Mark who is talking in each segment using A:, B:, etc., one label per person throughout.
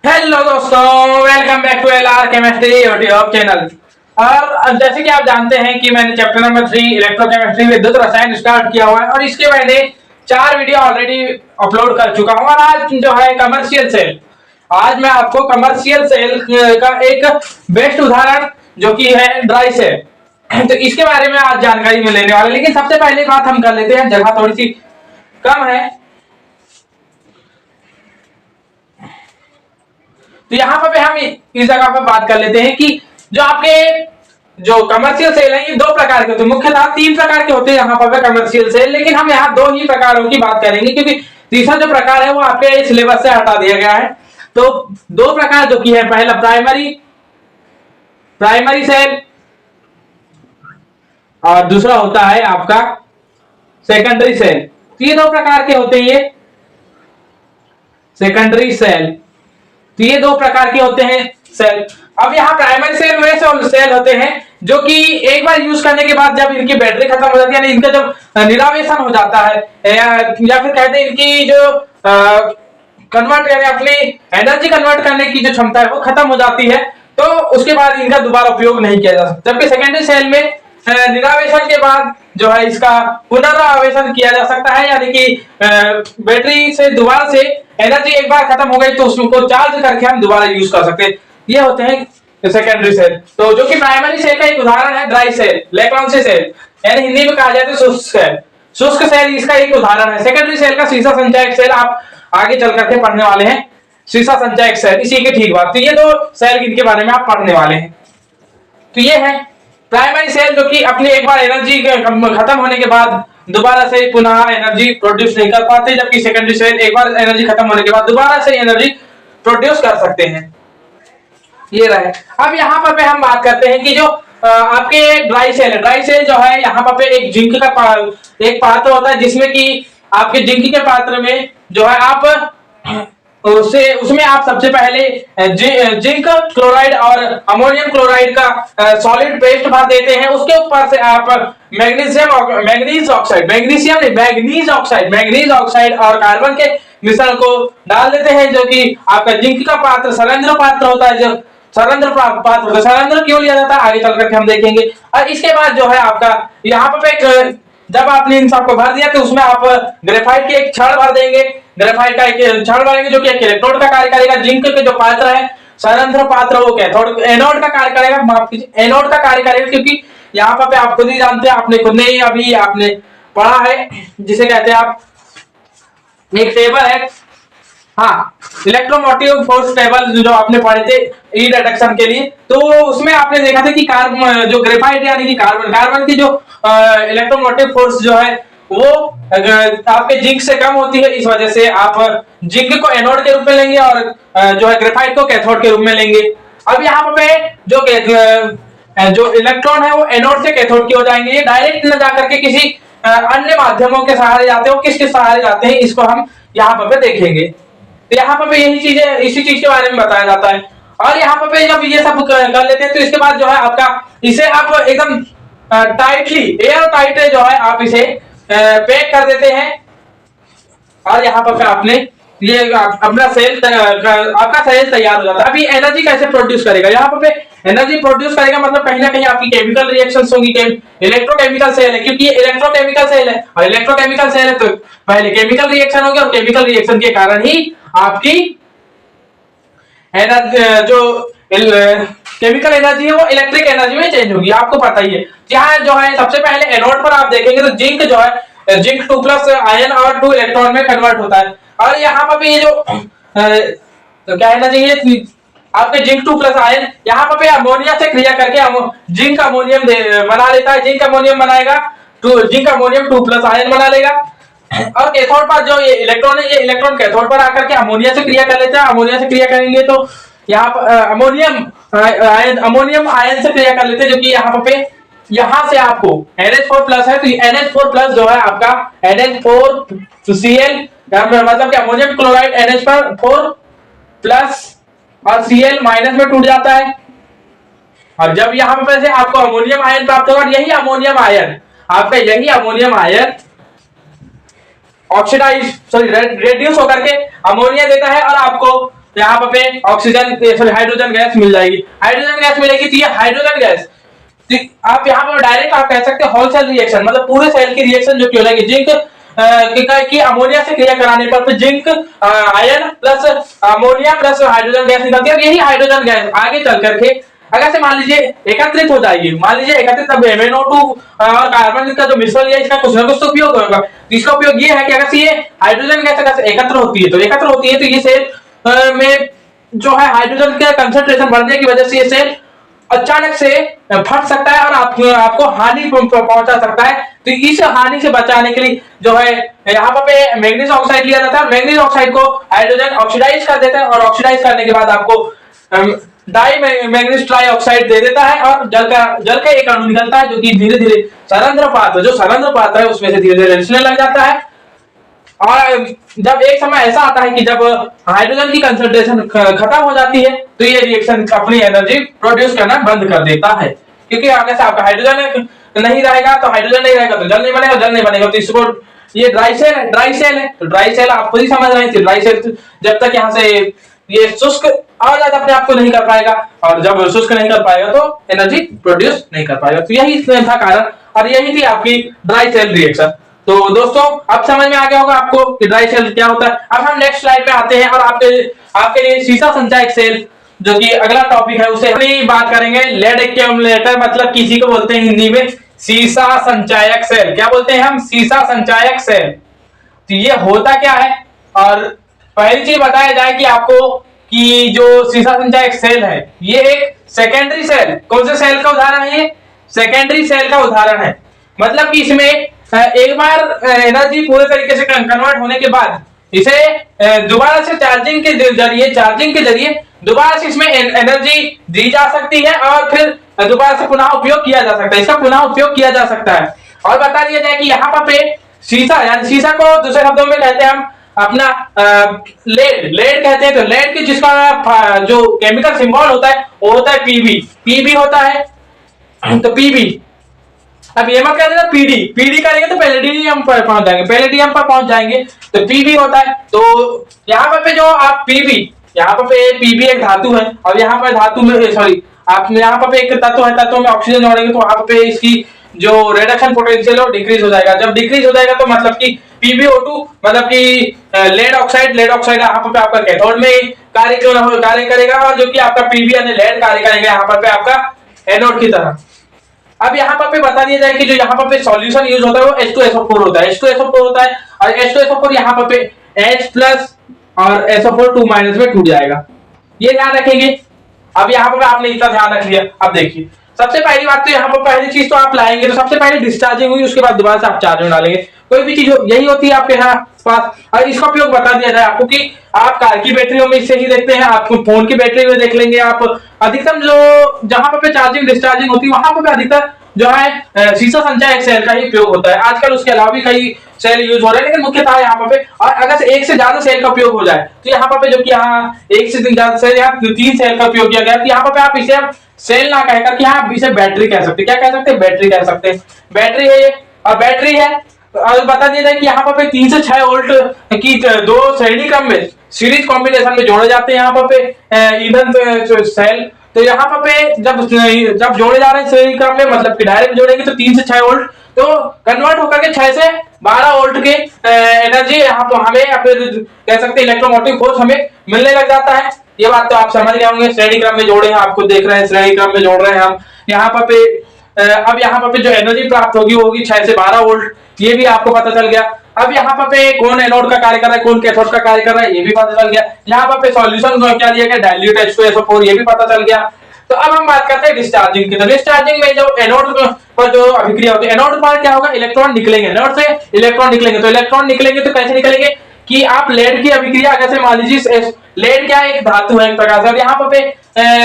A: Hello दोस्तों, welcome back to LR chemistry YouTube channel. और जैसे कि आप जानते हैं कि मैंने चैप्टर नंबर 3 इलेक्ट्रोकेमिस्ट्री विद्युत रसायन स्टार्ट किया हुआ है और इसके मैंने 4 वीडियो ऑलरेडी अपलोड कर चुका हूं। और आज जो है कमर्शियल सेल, आज मैं आपको कमर्शियल सेल का एक बेस्ट उदाहरण जो कि है ड्राई सेल, तो इसके बारे में आज जानकारी में लेने वाले। लेकिन सबसे पहले बात हम कर लेते हैं, जगह थोड़ी सी कम है तो यहाँ पर हम इस जगह पर बात कर लेते हैं कि जो आपके जो कमर्शियल सेल है ये 2 प्रकार के होते हैं। मुख्यतः 3 प्रकार के होते हैं यहाँ पर कमर्शियल सेल, लेकिन हम यहाँ 2 ही प्रकारों की बात करेंगे क्योंकि तीसरा जो प्रकार है वो आपके सिलेबस से हटा दिया गया है। तो 2 प्रकार जो कि है, पहला प्राइमरी सेल और दूसरा होता है आपका सेकेंडरी सेल। तो ये 2 प्रकार के होते हैं, ये सेकेंडरी सेल, तो ये 2 प्रकार के होते हैं सेल। अब यहाँ प्राइमरी सेल वे सेल होते हैं जो कि एक बार यूज करने के बाद जब इनकी बैटरी खत्म हो जाती है, इनका जब निरावेशन हो जाता है या फिर कहते हैं इनकी जो कन्वर्ट यानी अपनी एनर्जी कन्वर्ट करने की जो क्षमता है वो खत्म हो जाती है, तो उसके बाद इनका दोबारा उपयोग नहीं किया जा सकता। जबकि सेकेंडरी सेल में निरावेशन के बाद जो है इसका पुनरावेशन किया जा सकता है, यानी कि बैटरी से दोबारा से एनर्जी एक बार खत्म हो गई तो उसको चार्ज करके हम दोबारा यूज कर सकते हैं। ये होते हैं सेकेंडरी सेल। तो जो कि प्राइमरी सेल का एक उदाहरण है ड्राई सेल, लैक्रांसी सेल, यानी हिंदी में कहा जाता है शुष्क सेल। शुष्क सेल इसका एक उदाहरण है। सेकेंडरी सेल का सीसा संचयक सेल आप आगे चल करके पढ़ने वाले हैं, सीसा संचयक सेल, इसी के ठीक बात। तो ये 2 सेल इनके बारे में आप पढ़ने वाले हैं। तो ये है प्राइमरी सेल जो कि अपनी एक बार एनर्जी खत्म होने के बाद दोबारा से पुनः एनर्जी प्रोड्यूस नहीं कर पाते, जबकि सेकेंडरी सेल एक बार एनर्जी खत्म होने के बाद दोबारा से एनर्जी प्रोड्यूस कर सकते हैं। ये रहे। अब यहाँ पर हम बात करते हैं कि जो आपके ड्राई सेल है, ड्राई सेल जो है यहाँ पर एक जिंक का एक पात्र होता है, जिसमें कि आपके जिंक के पात्र में जो है आप उसमें आप सबसे पहले जिंक क्लोराइड और अमोनियम क्लोराइड का सॉलिड पेस्ट भर देते हैं। उसके ऊपर से आप मैग्नीज ऑक्साइड और कार्बन के मिश्रण को डाल देते हैं, जो कि आपका जिंक का पात्र सरंध्र पात्र होता है। जो सरंध्र पात्र, सरंध्र क्यों लिया जाता है आगे चल करके हम देखेंगे। और इसके बाद जो है आपका यहाँ पर एक, जब आपने इन सबको भर दिया तो उसमें आप ग्रेफाइट के एक छड़ भर देंगे, ग्रेफाइट का एक छड़ भरेंगे जो कि एक इलेक्ट्रोड का कार्य करेगा। जिंक के जो पात्र है सरंध्र पात्र वो कैथोड एनोड का कार्य करेगा, माफ कीजिए एनोड का कार्य करेगा, क्योंकि यहाँ पर आप खुद ही जानते हैं, आपने खुद ने ही अभी आपने पढ़ा है जिसे कहते हैं आप एक टेबल है, हाँ, इलेक्ट्रोमोटिव फोर्स टेबल जो आपने पढ़े थे ई रिडक्शन के लिए, तो उसमें आपने देखा था कि कार्बन जो ग्रेफाइट यानी कि कार्बन की जो इलेक्ट्रोमोटिव फोर्स जो है वो आपके जिंक से कम होती है। इस वजह से आप जिंक को एनोड के रूप में लेंगे और जो है ग्रेफाइट को कैथोड के रूप में लेंगे। अब यहाँ पे जो इलेक्ट्रॉन है वो एनोड से कैथोड की हो जाएंगे। ये डायरेक्ट न जाकर के किसी अन्य माध्यमों के सहारे जाते हैं, किसके सहारे जाते हैं इसको हम यहाँ पे देखेंगे। तो यहाँ पर यही चीजें, इसी चीज के बारे में बताया जाता है। और यहाँ पर जब ये सब कर लेते हैं तो इसके बाद जो है आपका इसे आप एकदम टाइटली एयर टाइट जो है आप इसे पैक कर देते हैं। और यहाँ पर आपने ये अपना सेल आपका सेल तैयार हो जाता है। अभी एनर्जी कैसे प्रोड्यूस करेगा, यहाँ पे एनर्जी प्रोड्यूस करेगा मतलब कहीं ना कहीं आपकी केमिकल रिएक्शंस होंगी। इलेक्ट्रोकेमिकल सेल है, क्योंकि ये इलेक्ट्रोकेमिकल सेल है और इलेक्ट्रोकेमिकल सेल है तो पहले केमिकल रिएक्शन होगी और केमिकल रिएक्शन के कारण ही आपकी एनर्जी जो केमिकल एनर्जी है वो इलेक्ट्रिक एनर्जी में चेंज होगी, आपको पता ही है। यहाँ जो है सबसे पहले एनोड पर आप देखेंगे तो जिंक जो है जिंक 2+ आयन और 2 इलेक्ट्रॉन में कन्वर्ट होता है। और यहाँ पर भी ये जो तो क्या एनर्जी है आपके जिंक 2+ आयन यहाँ पर अमोनिया से क्रिया करके जिंक अमोनियम बना लेता है। जिंक अमोनियम बनाएगा, जिंक अमोनियम 2+ आयन बना लेगा। और कैथोड पर जो ये इलेक्ट्रॉन है, ये इलेक्ट्रॉन कैथोड पर आकर के अमोनिया से क्रिया कर लेता है। अमोनिया से क्रिया करेंगे तो यहाँ पर अमोनियम आयन से क्रिया कर लेते हैं, जो कि यहाँ से आपको NH4+ है तो NH4+ जो है आपका NH4Cl मतलब कि अमोनियम क्लोराइड NH4+ और Cl माइनस में टूट जाता है। और जब यहाँ पे से आपको अमोनियम आयन प्राप्त होगा, यही अमोनियम आयन ऑक्सीडाइज रेड्यूस होकर के अमोनिया देता है और आपको यहाँ पे ऑक्सीजन सॉरी हाइड्रोजन गैस मिल जाएगी। हाइड्रोजन गैस मिलेगी तो ये हाइड्रोजन गैस आप यहाँ पर डायरेक्ट आप कह सकते हैं होल सेल रिएक्शन, मतलब पूरे सेल की रिएक्शन जो क्यों लगी जिंक की अमोनिया से क्रिया कराने पर zinc ion plus ammonia plus hydrogen gas निकलती है। यही हाइड्रोजन गैस आगे चल करके अगर से मान लीजिए एकत्रित हो जाएगी, मान लीजिए एकत्रित अब MnO2 और कार्बन का जो मिश्रण है इसका कुछ ना कुछ तो उपयोग होगा। इसका उपयोग ये है कि अगर ये हाइड्रोजन गैस अगर एकत्र होती है तो ये सेल में जो है हाइड्रोजन का कंसंट्रेशन बढ़ने की वजह से ये सेल अचानक से फट सकता है और आपको हानि पहुंचा सकता है। तो इस हानि से बचाने के लिए जो है यहाँ पे मैग्नीज ऑक्साइड लिया जाता है। मैग्नीज ऑक्साइड को हाइड्रोजन ऑक्सीडाइज कर देता है और ऑक्सीडाइज करने के बाद आपको डाई मैग्नीज ट्राई ऑक्साइड दे देता है और जल का एक अणु निकलता है जो कि धीरे धीरे सरंध्र पात्र है उसमें से धीरे धीरे रिसने लग जाता है। और जब एक समय ऐसा आता है कि जब हाइड्रोजन की कंसंट्रेशन खत्म हो जाती है तो ये रिएक्शन अपनी एनर्जी प्रोड्यूस करना बंद कर देता है, क्योंकि आगे से आपका हाइड्रोजन नहीं रहेगा तो जल नहीं बनेगा तो इसको ये ड्राई सेल है तो ड्राई सेल आप खुद ही समझ रहे हैं। ड्राई सेल जब तक यहाँ से ये शुष्क आवाज अपने आप को नहीं कर पाएगा और जब शुष्क नहीं कर पाएगा तो एनर्जी प्रोड्यूस नहीं कर पाएगा। तो यही था कारण और यही थी आपकी ड्राई सेल रिएक्शन। तो दोस्तों अब समझ में आ गया होगा आपको कि ड्राई सेल क्या होता है। अब हम नेक्स्ट स्लाइड पे आते हैं और आपके लिए सीसा संचायक सेल जो कि अगला टॉपिक है उसे हम बात करेंगे। लेड एक्यूमुलेटर मतलब किसी को बोलते हैं हिंदी में सीसा संचायक सेल। क्या बोलते हैं हम? सीसा संचायक सेल। तो ये होता क्या है और पहली चीज बताया जाए कि आपको कि जो सीसा संचायक सेल है ये एक सेकेंडरी सेल, कौन से सेल का उदाहरण है? ये सेकेंडरी सेल का उदाहरण है। मतलब कि इसमें एक बार एनर्जी पूरे तरीके से कन्वर्ट होने के बाद इसे दोबारा से चार्जिंग के जरिए दोबारा से इसमें एनर्जी दी जा सकती है और फिर दोबारा से पुनः उपयोग किया जा सकता है। इसका पुनः उपयोग किया जा सकता है। और बता दिया जाए कि यहाँ पे सीसा यानी सीसा को दूसरे शब्दों में कहते हैं हम अपना लेड कहते हैं। तो लेड की जिसका जो केमिकल सिंबल होता है वो होता है पीबी होता है। तो पीबी अब ये मत कहते ना पीडी करेंगे तो पैलेडियम पर पहुंच जाएंगे तो पीबी होता है। तो यहाँ पे जो आप पीबी एक धातु है और यहाँ पर धातु में सॉरी आप यहाँ पे एक तत्व है, तत्व में ऑक्सीजन जोड़ेंगे तो वहां पे इसकी जो रिडक्शन पोटेंशियल है डिक्रीज हो जाएगा। जब डिक्रीज हो जाएगा तो मतलब कि PbO2 मतलब कि लेड ऑक्साइड यहाँ पे आपका कैथोड में कार्य करेगा और जो कि आपका पीबी यानी लेड कार्य करेगा यहाँ पर आपका एनोड की तरह। अब यहाँ पर बता दिया जाए कि जो यहाँ पे सॉल्यूशन यूज होता है वो H2SO4 होता है। H2SO4 होता है और H2SO4 यहाँ पे H प्लस और SO4 2 माइनस में टूट जाएगा, ये ध्यान रखेंगे। अब यहाँ पे आपने इतना ध्यान रख लिया। अब देखिए सबसे पहली बात तो यहाँ पर पहली चीज तो आप लाएंगे तो सबसे पहले डिस्चार्जिंग हुई, उसके बाद दोबारा से आप चार्जिंग डालेंगे। कोई भी चीज यही होती है आपके यहाँ पास। और इसका उपयोग बता दिया जाए आपको कि आप कार की बैटरियों में इससे ही देखते हैं, आप फोन की बैटरी में देख लेंगे। आप अधिकतम जो जहां पे चार्जिंग डिस्चार्जिंग होती है वहां पे अधिकतर जो है सीसा संचायक सेल का ही उपयोग होता है। आजकल उसके अलावा भी कई सेल यूज हो रहे हैं लेकिन मुख्यतः यहाँ पे और अगर से एक से ज्यादा सेल का उपयोग हो जाए तो यहाँ पे जो कि यहाँ एक से ज्यादा सेल या 3 सेल का उपयोग किया गया तो यहाँ पे आप इसे सेल ना कहकर कि आप इसे बैटरी कह सकते हैं। क्या कह सकते हैं? बैटरी कह सकते हैं। बैटरी है ये और बैटरी है और बता दिया जाए कि यहाँ पे 3 से 6 वोल्ट की दो श्रेणी क्रम में सीरीज कॉम्बिनेशन में जोड़े जाते हैं यहाँ पे ईंधन सेल। तो यहाँ पे जब जोड़े जा रहे हैं श्रेणी क्रम में मतलब कि डायरेक्ट जोड़ेंगे तो 3 से 6 वोल्ट तो कन्वर्ट होकर के 6 से 12 वोल्ट के एनर्जी यहाँ पे हमें या फिर कह सकते हैं इलेक्ट्रोमोटिव फोर्स हमें मिलने लग जाता है। ये बात तो आप समझ गए होंगे। श्रेणी क्रम में जोड़े हैं, आपको देख रहे हैं श्रेणी क्रम में जोड़ रहे हैं हम यहाँ पे। अब यहाँ पे जो एनर्जी प्राप्त होगी वो होगी 6 से 12 वोल्ट, ये भी आपको पता चल गया। अब यहाँ पे कौन एनोड का कार्य कर रहा है कौन कैथोड का कार्य कर रहा है ये भी पता चल गया। यहाँ पे सॉल्यूशन क्या दिया गया डाइल्यूट H2SO4 ये भी पता चल गया। तो अब हम बात करते हैं डिस्चार्जिंग की। तो डिस्चार्जिंग में जो एनोड पर जो अभिक्रिया होती है एनोड पर क्या होगा इलेक्ट्रॉन निकलेंगे, एनोड से इलेक्ट्रॉन निकलेंगे। तो इलेक्ट्रॉन निकलेंगे तो कैसे निकलेंगे कि आप लेड की अभिक्रिया कैसे मान लीजिए लेड क्या एक धातु है एक प्रकार से और यहाँ पे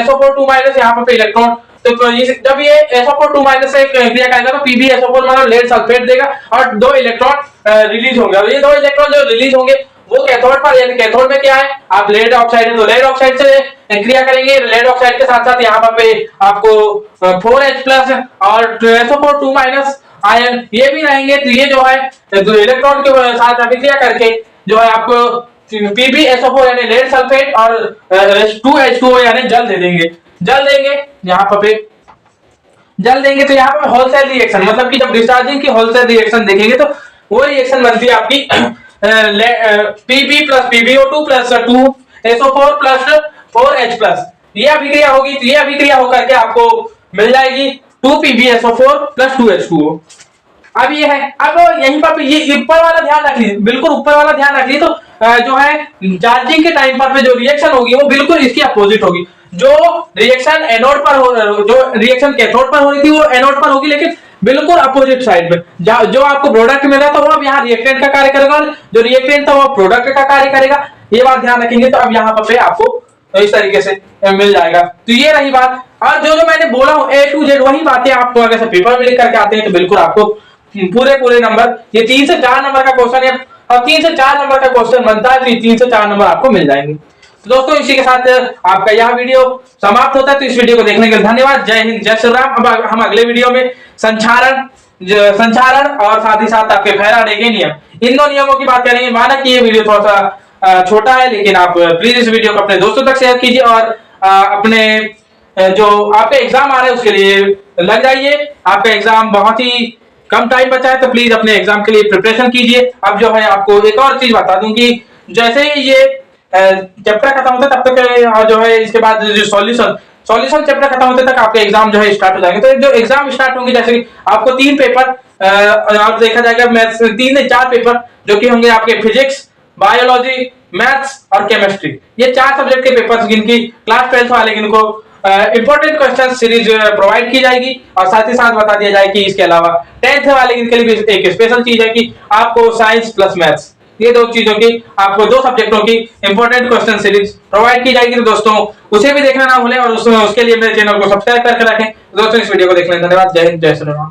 A: SO4 2 माइनस यहाँ पे इलेक्ट्रॉन। तो जब ये SO4 2 माइनस से क्रिया करेगा तो PbSO4 मतलब लेड सल्फेट देगा और 2 इलेक्ट्रॉन रिलीज होंगे और ये 2 इलेक्ट्रॉन जो रिलीज होंगे वो कैथोड पर यानी कैथोड में क्या है आप लेड ऑक्साइड है तो लेड ऑक्साइड से क्रिया करेंगे। लेड ऑक्साइड के साथ साथ यहाँ पे आपको 4H प्लस और SO4 2 माइनस आयन ये भी रहेंगे। तो ये जो है इलेक्ट्रॉन के साथ अभिक्रिया करके जो है आपको PbSO4 यानी लेड सल्फेट और 2H2O यानी जल दे देंगे। जल देंगे यहाँ पे जल देंगे तो यहाँ पे होलसेल रिएक्शन, मतलब कि जब डिस्चार्जिंग की होलसेल रिएक्शन देखेंगे तो वो रिएक्शन बनती है आपकी Pb plus PbO2 plus 2SO4 plus 4H plus. ये अभिक्रिया होगी तो ये अभिक्रिया होकर के आपको मिल जाएगी 2PbSO4 प्लस 2H2O। अब ये है, अब यहीं पर ये ऊपर वाला ध्यान रख लीजिए, बिल्कुल ऊपर वाला ध्यान रख लीजिए। तो जो है चार्जिंग के टाइम पर जो रिएक्शन होगी वो बिल्कुल इसकी अपोजिट होगी। जो रिएक्शन एनोड पर जो रिएक्शन कैथोड पर हो रही थी वो एनोड पर होगी, लेकिन बिल्कुल अपोजिट साइड में। जो आपको प्रोडक्ट मिला था वो अब यहाँ रिएक्टेंट का कार्य करेगा, और जो रिएक्टेंट था वो प्रोडक्ट का कार्य करेगा। ये बात ध्यान रखेंगे तो अब यहाँ पर आपको इस तरीके से मिल जाएगा। तो ये रही बात। और जो मैंने बोला हूँ A to Z वही बातें आपको अगर पेपर में लिख करके आते हैं तो बिल्कुल आपको पूरे नंबर, ये 3 से 4 नंबर का क्वेश्चन है, और 3 से 4 नंबर का क्वेश्चन बनता है तो 3 से 4 नंबर आपको मिल जाएंगे। तो दोस्तों इसी के साथ आपका यह वीडियो समाप्त होता है। तो इस वीडियो को देखने के लिए धन्यवाद। जय हिंद, जय श्री राम। अब हम अगले वीडियो में संचारण और साथ ही साथ आपके फैराडे के नियम, इन दो नियमों की बात करेंगे। माना कि ये वीडियो थोड़ा सा छोटा है, लेकिन आप प्लीज इस वीडियो को अपने दोस्तों तक शेयर कीजिए, और अपने जो आपके एग्जाम आ रहे हैं उसके लिए लग जाइए। आपका एग्जाम बहुत ही कम टाइम बचा है, तो प्लीज अपने एग्जाम के लिए प्रिपरेशन कीजिए। अब जो है आपको एक और चीज बता दूं कि जैसे ही ये चैप्टर खत्म होता है तब तक और जो है इसके बाद जो सॉल्यूशन चैप्टर खत्म होते तक आपके एग्जाम जो है स्टार्ट हो जाएंगे। तो जो एग्जाम स्टार्ट होंगे, जैसे कि आपको 3 पेपर और देखा जाएगा मैथ्स 3 से 4 पेपर जो कि होंगे आपके फिजिक्स, बायोलॉजी, मैथ्स और केमिस्ट्री। ये 4 सब्जेक्ट के पेपर्स जिनकी क्लास 12 वाले जिनको इंपॉर्टेंट क्वेश्चन सीरीज प्रोवाइड की जाएगी, और साथ ही साथ बता दिया जाए कि इसके अलावा 10th वाले इनके लिए भी एक स्पेशल चीज है कि आपको साइंस प्लस मैथ्स, ये 2 चीजों की आपको 2 सब्जेक्टों की इंपॉर्टेंट क्वेश्चन सीरीज प्रोवाइड की जाएगी। तो दोस्तों उसे भी देखना ना भूलें, और उसके लिए मेरे चैनल को सब्सक्राइब करके रखें। दोस्तों इस वीडियो को देखने धन्यवाद। जय हिंद, जय श्री राम।